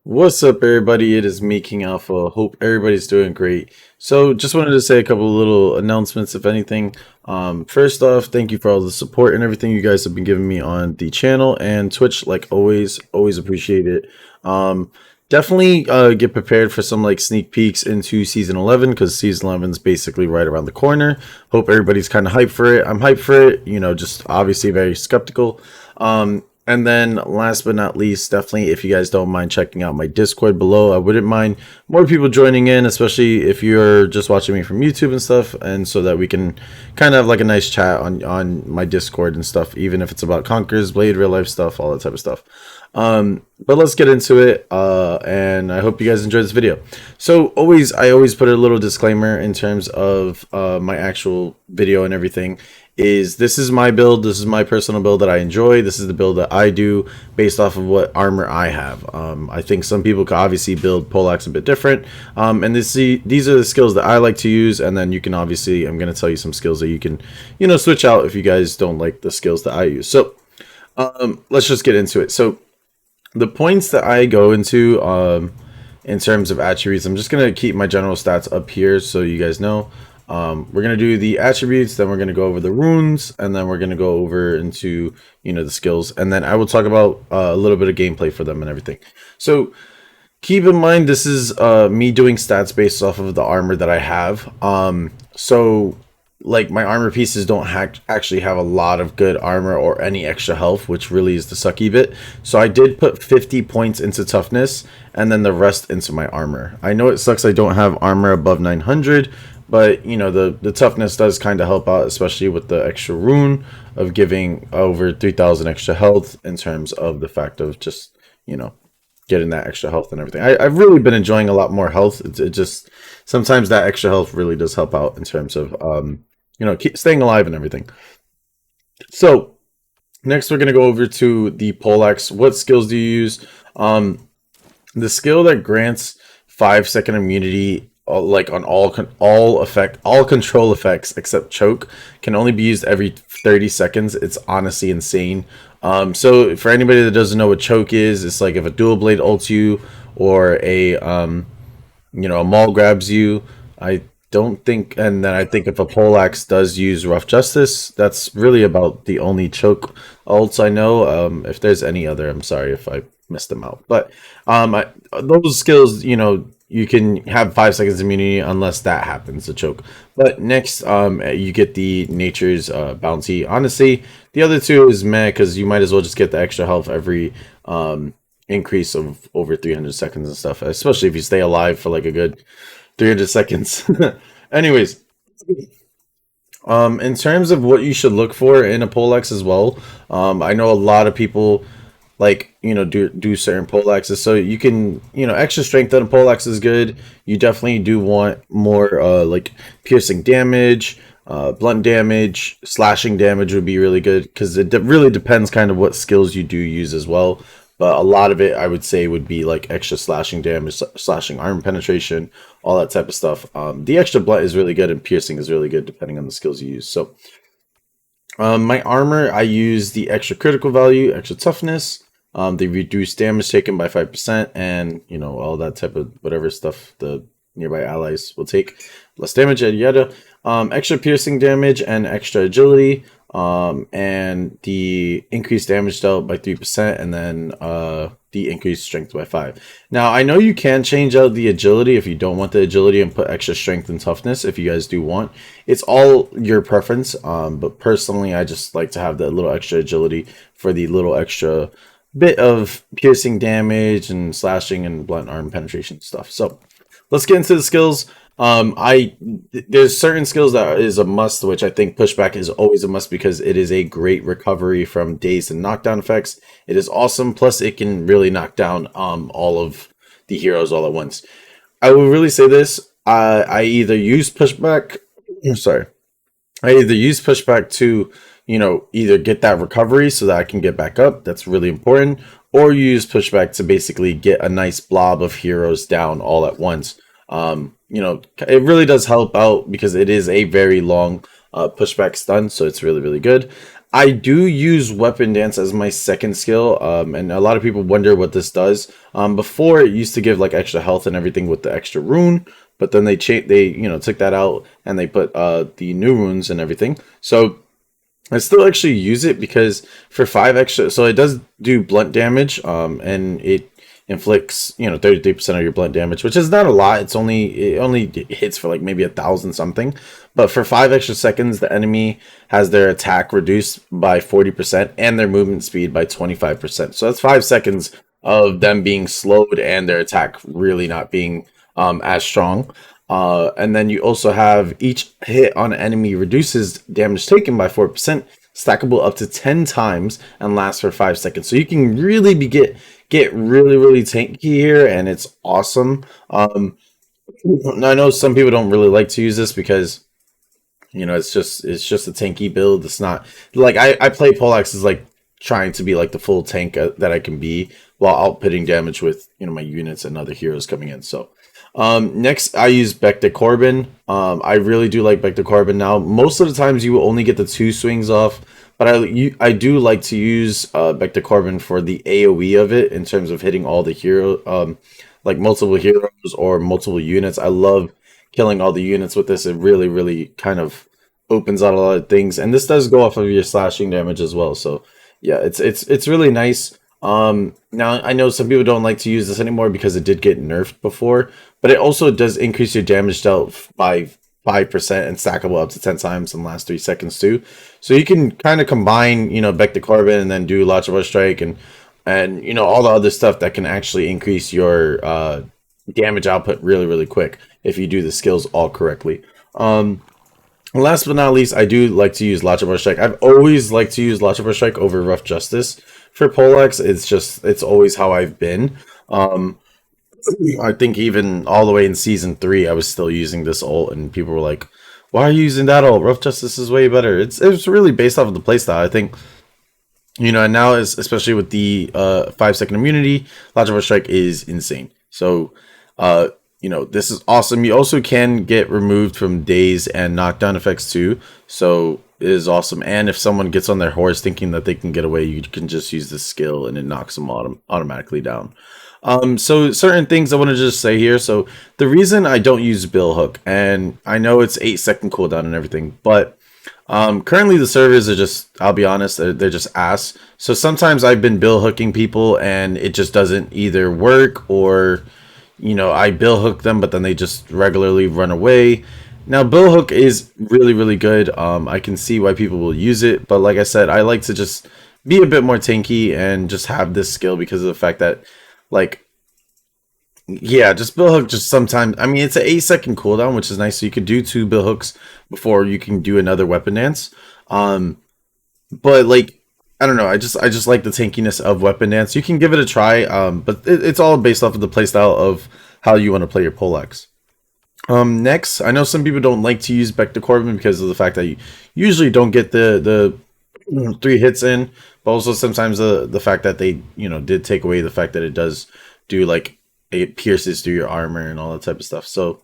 What's up, everybody? It is me, KiNGAlpha. Hope everybody's doing great. So, just wanted to say a couple of little announcements, if anything. First off, thank you for all the support and everything you guys have been giving me on the channel and Twitch. Like always, always appreciate it. Definitely get prepared for some like sneak peeks into season 11 because season 11 is basically right around the corner. Hope everybody's kind of hyped for it. I'm hyped for it. You know, just obviously very skeptical. And then last but not least, definitely if you guys don't mind checking out my Discord below, I wouldn't mind more people joining in, especially if you're just watching me from YouTube and stuff, and so that we can kind of have like a nice chat on my Discord and stuff, even if it's about Conquerors, Blade, real life stuff, all that type of stuff. But let's get into it, and I hope you guys enjoy this video. So I always put a little disclaimer in terms of my actual video and everything. This is my build, this is my personal build that I enjoy, this is the build that I do based off of what armor I have. I think some people could obviously build POLEAXE a bit different, and these are the skills that I like to use, and then you can obviously, I'm going to tell you some skills that you can, switch out if you guys don't like the skills that I use. So, let's just get into it. So, the points that I go into, in terms of attributes, I'm just going to keep my general stats up here so you guys know. We're going to do the attributes, then we're going to go over the runes, and then we're going to go over into, the skills. And then I will talk about a little bit of gameplay for them and everything. So keep in mind, this is me doing stats based off of the armor that I have. So like my armor pieces don't actually have a lot of good armor or any extra health, which really is the sucky bit. So I did put 50 points into toughness and then the rest into my armor. I know it sucks I don't have armor above 900, but the toughness does kind of help out, especially with the extra rune of giving over 3,000 extra health in terms of the fact of just getting that extra health and everything. I've really been enjoying a lot more health. It just sometimes that extra health really does help out in terms of keep staying alive and everything. So next we're going to go over to the POLEAXE. What skills do you use? The skill that grants 5-second immunity, like on all control effects except choke, can only be used every 30 seconds. It's honestly insane. So for anybody that doesn't know what choke is, it's like if a dual blade ults you or a maul grabs you. I don't think, and then I think if a POLEAXE does use rough justice, that's really about the only choke ults I know. If there's any other, I'm sorry if I missed them out, but those skills, you can have 5 seconds immunity unless that happens, the choke. But next, you get the nature's bounty. Honestly, the other two is meh, because you might as well just get the extra health every increase of over 300 seconds and stuff, especially if you stay alive for like a good 300 seconds. Anyways, in terms of what you should look for in a POLEAXE as well, I know a lot of people do certain POLEAXEs, so you can extra strength on a POLEAXE is good. You definitely do want more like piercing damage, blunt damage, slashing damage would be really good, because it really depends kind of what skills you do use as well. But a lot of it, I would say, would be like extra slashing damage, slashing armor penetration, all that type of stuff. The extra blunt is really good, and piercing is really good, depending on the skills you use. So, my armor, I use the extra critical value, extra toughness, the reduced damage taken by 5%, and all that type of whatever stuff the nearby allies will take. Less damage, yada yada. Extra piercing damage and extra agility. And the increased damage dealt by 3%, and then the increased strength by 5. Now I know you can change out the agility if you don't want the agility and put extra strength and toughness if you guys do want. It's all your preference, but personally I just like to have that little extra agility for the little extra bit of piercing damage and slashing and blunt arm penetration stuff. So let's get into the skills. There's certain skills that is a must, which I think pushback is always a must, because it is a great recovery from dazed and knockdown effects. It is awesome, plus it can really knock down all of the heroes all at once. I will really say this, I either use pushback to either get that recovery so that I can get back up, that's really important, or use pushback to basically get a nice blob of heroes down all at once. It really does help out because it is a very long pushback stun, so it's really, really good. I do use Weapon Dance as my second skill, and a lot of people wonder what this does. Before it used to give like extra health and everything with the extra rune, but then they took that out and they put the new runes and everything. So I still actually use it because for 5 extra, so it does do blunt damage, and it inflicts 33% of your blunt damage, which is not a lot. It only hits for like maybe 1,000 something, but for 5 extra seconds, the enemy has their attack reduced by 40% and their movement speed by 25%. So that's 5 seconds of them being slowed and their attack really not being as strong. And then you also have each hit on an enemy reduces damage taken by 4%, stackable up to 10 times, and lasts for 5 seconds. So you can really get really really tanky here, and it's awesome. I know some people don't really like to use this because it's just a tanky build. It's not like I play Poleaxe as like trying to be like the full tank that I can be while outputting damage with my units and other heroes coming in. So next I use Becta Corbin. I really do like Becta Corbin now. Most of the times you will only get the 2 swings off, but I do like to use Becta Corbin for the AoE of it in terms of hitting all the like multiple heroes or multiple units. I love killing all the units with this. It really really kind of opens out a lot of things, and this does go off of your slashing damage as well. So yeah, it's really nice. Now I know some people don't like to use this anymore because it did get nerfed before, but it also does increase your damage dealt by 5% and stackable up to 10 times in the last 3 seconds too. So you can kind of combine, Becta Corbin and then do Launchable Strike and all the other stuff that can actually increase your damage output really really quick if you do the skills all correctly. Last but not least, I do like to use Launchable Strike. I've always liked to use Launchable Strike over Rough Justice for Poleaxe. It's always how I've been. I think even all the way in season 3, I was still using this ult, and people were like, "Why are you using that ult? Rough Justice is way better." It's really based off of the playstyle. I think and now especially with the 5-second immunity, Launchable Strike is insane. So this is awesome. You also can get removed from daze and knockdown effects too. So it is awesome. And if someone gets on their horse thinking that they can get away, you can just use this skill and it knocks them automatically down. So certain things I want to just say here. So the reason I don't use Bill Hook, and I know it's 8-second cooldown and everything, but currently the servers are just, I'll be honest, they're just ass. So sometimes I've been bill hooking people and it just doesn't either work, or I bill hook them but then they just regularly run away. Now bill hook is really really good. I can see why people will use it, but like I said, I like to just be a bit more tanky and just have this skill because of the fact that, like, yeah, just bill hook just sometimes. I mean, it's an 8-second cooldown, which is nice, so you could do 2 bill hooks before you can do another weapon dance. But like, I don't know, I just like the tankiness of weapon dance. You can give it a try, but it's all based off of the playstyle of how you want to play your Poleaxe. Next, I know some people don't like to use Becta Corbin because of the fact that you usually don't get the 3 hits in, but also sometimes the fact that they did take away the fact that it does do, like, it pierces through your armor and all that type of stuff. So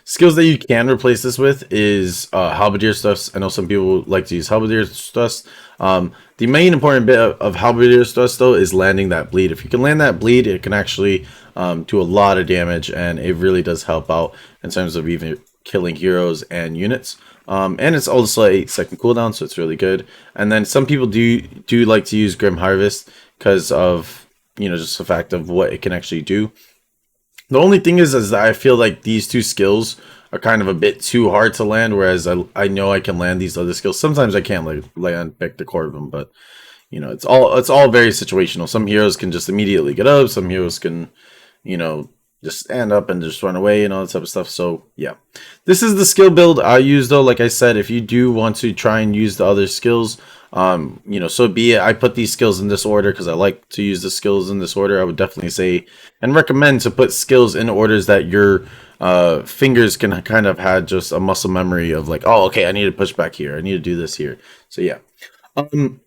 skills that you can replace this with is halberdier thrust. I know some people like to use halberdier thrust. The main important bit of halberdier thrust though is landing that bleed. If you can land that bleed, it can actually do a lot of damage, and it really does help out in terms of even killing heroes and units. And it's also a 8-second cooldown, so it's really good. And then some people do like to use Grim Harvest because of just the fact of what it can actually do. The only thing is that I feel like these 2 skills are kind of a bit too hard to land, whereas I know I can land these other skills. Sometimes I can't land Becta Corbin, but it's all very situational. Some heroes can just immediately get up, some heroes can just stand up and just run away and all that type of stuff. So yeah, this is the skill build I use though. Like I said, if you do want to try and use the other skills, so be it. I put these skills in this order because I like to use the skills in this order. I would definitely say and recommend to put skills in orders that your fingers can kind of have just a muscle memory of, like, oh, okay, I need to push back here, I need to do this here. So yeah, I'm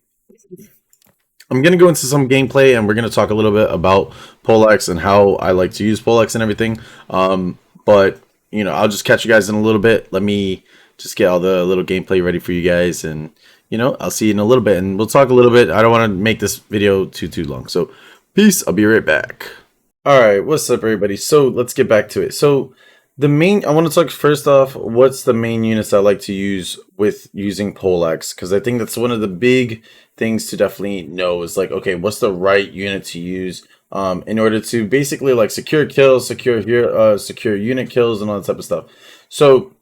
going to go into some gameplay and we're going to talk a little bit about Poleaxe and how I like to use Poleaxe and everything. But I'll just catch you guys in a little bit. Let me just get all the little gameplay ready for you guys, and I'll see you in a little bit, and we'll talk a little bit. I don't want to make this video too long. So peace. I'll be right back. All right, what's up, everybody? So let's get back to it. So I want to talk first off, what's the main units I like to use with using POLEAXE? Because I think that's one of the big things to definitely know is like, okay, what's the right unit to use in order to basically like secure kills, secure unit kills, and all that type of stuff. So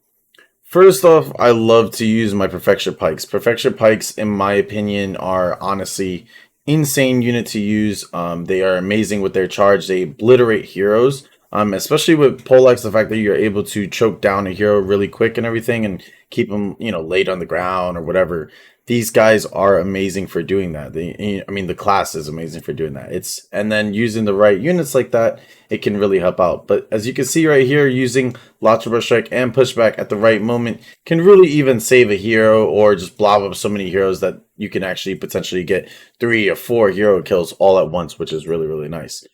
first off, I love to use my Perfection Pikes. Perfection Pikes, in my opinion, are honestly insane unit to use. They are amazing with their charge. They obliterate heroes. Especially with POLEAXE, the fact that you're able to choke down a hero really quick and everything and keep them, laid on the ground or whatever. These guys are amazing for doing that. The class is amazing for doing that. And then using the right units like that, it can really help out. But as you can see right here, using Launcher Strike and Pushback at the right moment can really even save a hero or just blob up so many heroes that you can actually potentially get 3 or 4 hero kills all at once, which is really, really nice.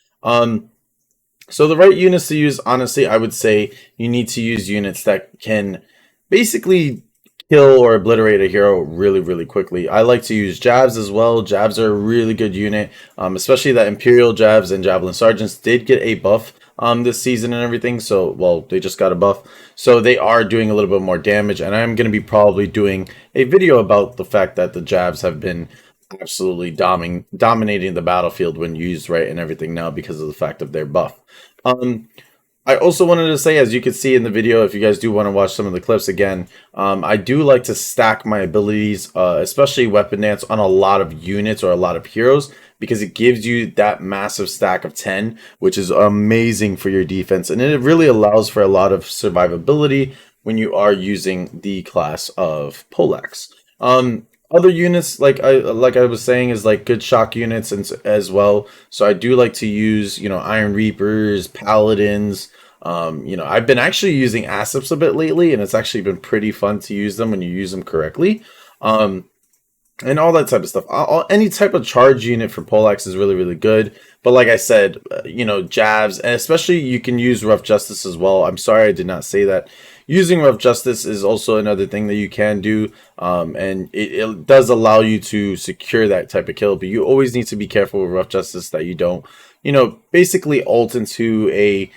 So the right units to use, honestly, I would say you need to use units that can basically kill or obliterate a hero really, really quickly. I like to use jabs as well. Jabs are a really good unit, especially that Imperial jabs and Javelin Sergeants did get a buff this season and everything. So, well, they just got a buff. So they are doing a little bit more damage. And I'm going to be probably doing a video about the fact that the jabs have been absolutely dominating the battlefield when used right and everything now because of the fact of their buff. I also wanted to say, as you can see in the video, if you guys do want to watch some of the clips again, I do like to stack my abilities, especially Weapon Dance, on a lot of units or a lot of heroes, because it gives you that massive stack of 10, which is amazing for your defense, and it really allows for a lot of survivability when you are using the class of POLEAXE. Other units, like I was saying, is like good shock units and as well. So I do like to use, Iron Reapers, Paladins. I've been actually using Asips a bit lately, and it's actually been pretty fun to use them when you use them correctly. And all that type of stuff. Any type of charge unit for POLEAXE is really, really good. But like I said, jabs, and especially you can use Rough Justice as well. I'm sorry I did not say that. Using Rough Justice is also another thing that you can do, and it does allow you to secure that type of kill, but you always need to be careful with Rough Justice that you don't, basically ult into a,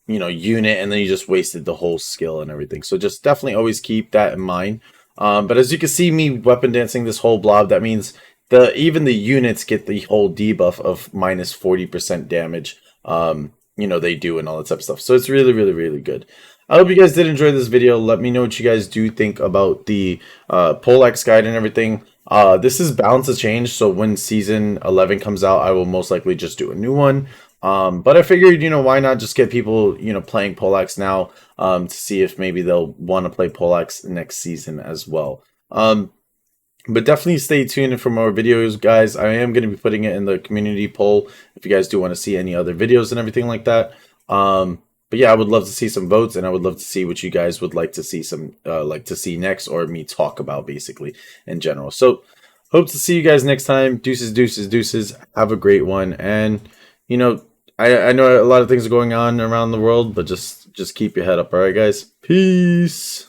unit, and then you just wasted the whole skill and everything. So just definitely always keep that in mind. But as you can see me weapon dancing this whole blob, that means even the units get the whole debuff of minus 40% damage, they do, and all that type of stuff. So it's really, really, really good. I hope you guys did enjoy this video. Let me know what you guys do think about the POLEAXE guide and everything. This is bound to change, so when season 11 comes out, I will most likely just do a new one. But I figured, why not just get people, playing POLEAXE now, to see if maybe they'll want to play POLEAXE next season as well. But definitely stay tuned for more videos, guys. I am going to be putting it in the community poll if you guys do want to see any other videos and everything like that. But yeah, I would love to see some votes, and I would love to see what you guys would like to see next, or me talk about basically in general. So hope to see you guys next time. Deuces, deuces, deuces. Have a great one. And I know a lot of things are going on around the world, but just keep your head up. All right, guys. Peace.